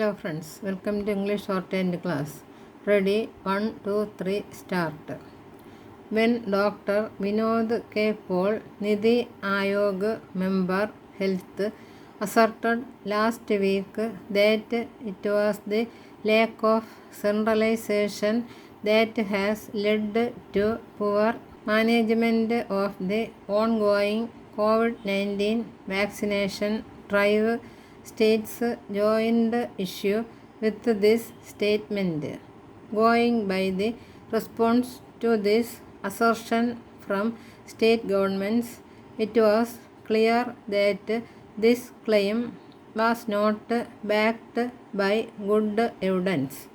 Hello friends, welcome to English Shorthand class. Ready? 1, 2, 3, start. When Dr. Vinod K. Paul, Nidhi Ayog member Health, asserted last week that it was the lack of centralization that has led to poor management of the ongoing COVID-19 vaccination drive, states joined issue with this statement. Going by the response to this assertion from state governments, it was clear that this claim was not backed by good evidence.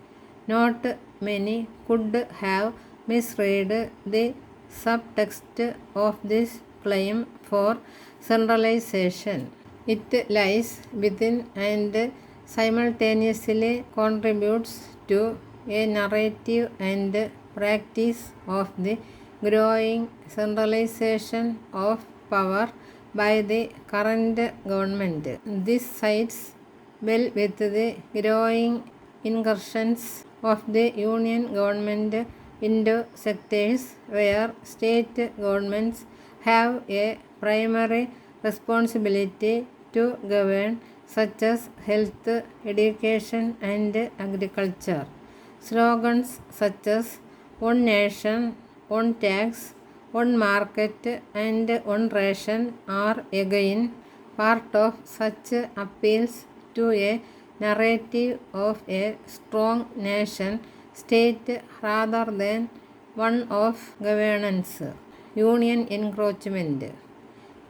Not many could have misread the subtext of this claim for centralization. It lies within and simultaneously contributes to a narrative and practice of the growing centralization of power by the current government. This sides well with the growing incursions of the union government into sectors where state governments have a primary responsibility to govern, such as health, education, and agriculture. Slogans such as one nation, one tax, one market, and one ration are again part of such appeals to a narrative of a strong nation state rather than one of governance, union encroachment.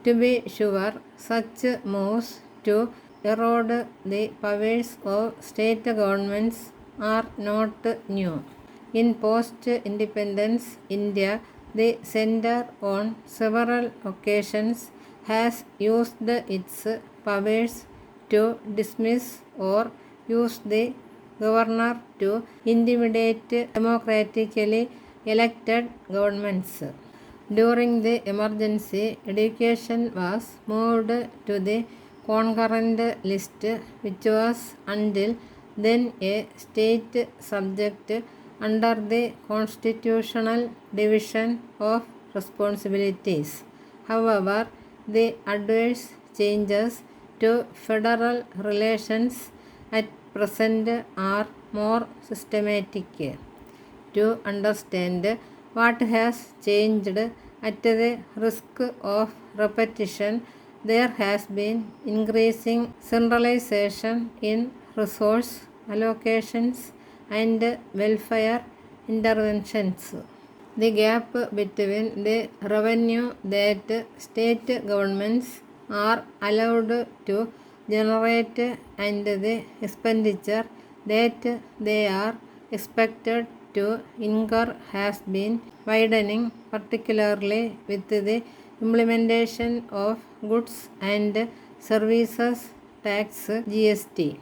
To be sure, such moves to erode the powers of state governments are not new. In post-independence India, the centre on several occasions has used its powers to dismiss or use the governor to intimidate democratically elected governments. During the emergency, education was moved to the concurrent list, which was until then a state subject under the constitutional division of responsibilities. However, the adverse changes to federal relations at present are more systematic. To understand what has changed at the risk of repetition, there has been increasing centralization in resource allocations and welfare interventions. The gap between the revenue that state governments are allowed to generate and the expenditure that they are expected to incur has been widening, particularly with the implementation of goods and services tax (GST).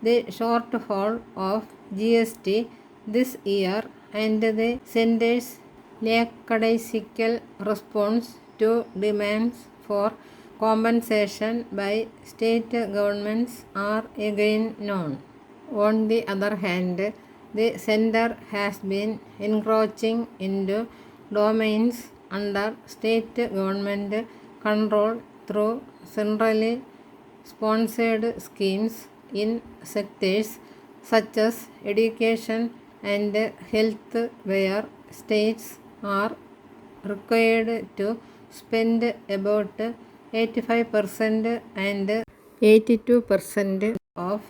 The shortfall of GST this year and the centre's lackadaisical response to demands for compensation by state governments are again known. On the other hand, the centre has been encroaching into domains under state government control through centrally sponsored schemes in sectors such as education and health, where states are required to spend about 85% and 82% of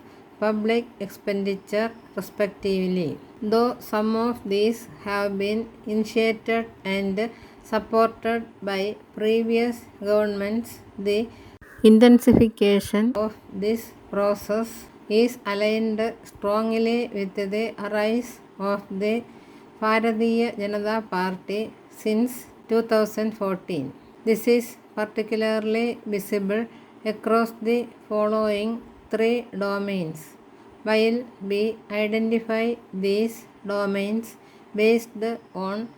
public expenditure respectively. Though some of these have been initiated and supported by previous governments, the intensification of this process is aligned strongly with the rise of the Bharatiya Janata Party since 2014. This is particularly visible across the following three domains. While we identify these domains based on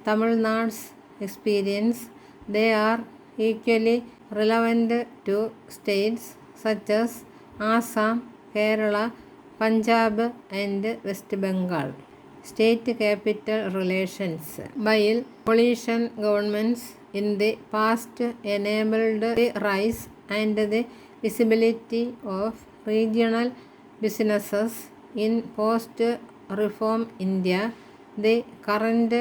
Tamil Nadu's experience, they are equally relevant to states such as Assam, Kerala, Punjab and West Bengal. State capital relations. While coalition governments in the past enabled the rise and the visibility of regional businesses in post-reform India, the current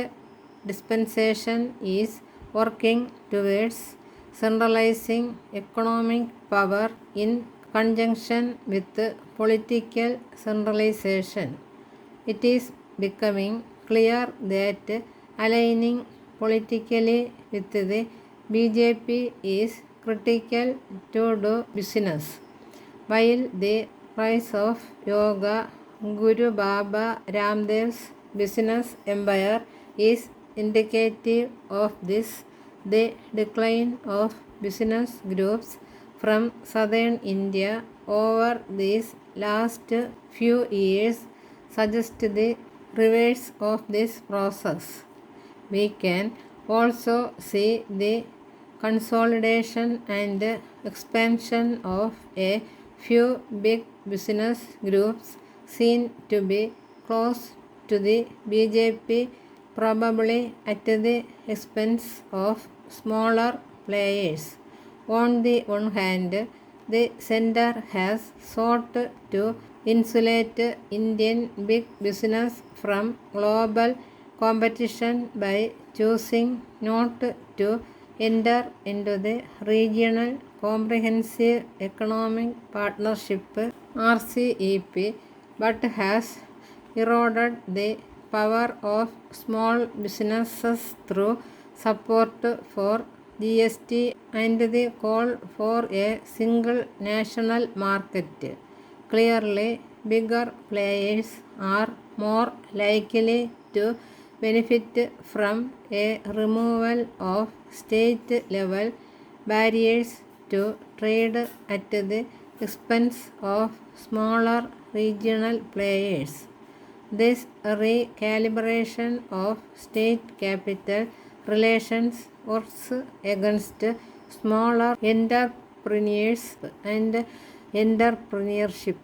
dispensation is working towards centralizing economic power in conjunction with political centralization. It is becoming clear that aligning politically with the BJP is critical to do business. While the rise of Yoga Guru Baba Ramdev's business empire is indicative of this, the decline of business groups from southern India over these last few years suggests the reverse of this process. We can also see the consolidation and expansion of a few big business groups seen to be close to the BJP, probably at the expense of smaller players. On the one hand, the center has sought to insulate Indian big business from global competition by choosing not to enter into the Regional Comprehensive Economic Partnership RCEP, but has eroded the power of small businesses through support for GST and the call for a single national market. Clearly, bigger players are more likely to benefit from a removal of state-level barriers to trade at the expense of smaller regional players. This recalibration of state capital relations works against smaller entrepreneurs and entrepreneurship.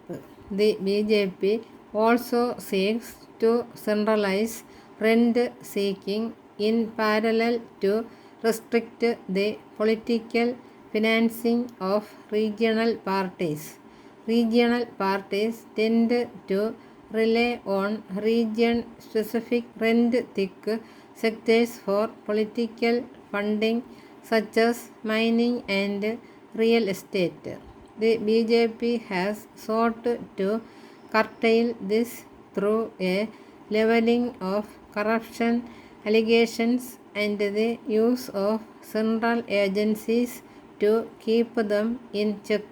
The BJP also seeks to centralize rent seeking in parallel to restrict the political financing of regional parties. Regional parties tend to rely on region-specific rent-thick sectors for political funding, such as mining and real estate. The BJP has sought to curtail this through a leveling of corruption allegations and the use of central agencies to keep them in check.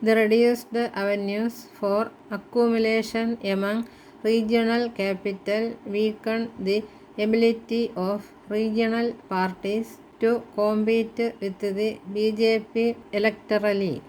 The reduced avenues for accumulation among regional capital weaken the ability of regional parties to compete with the BJP electorally.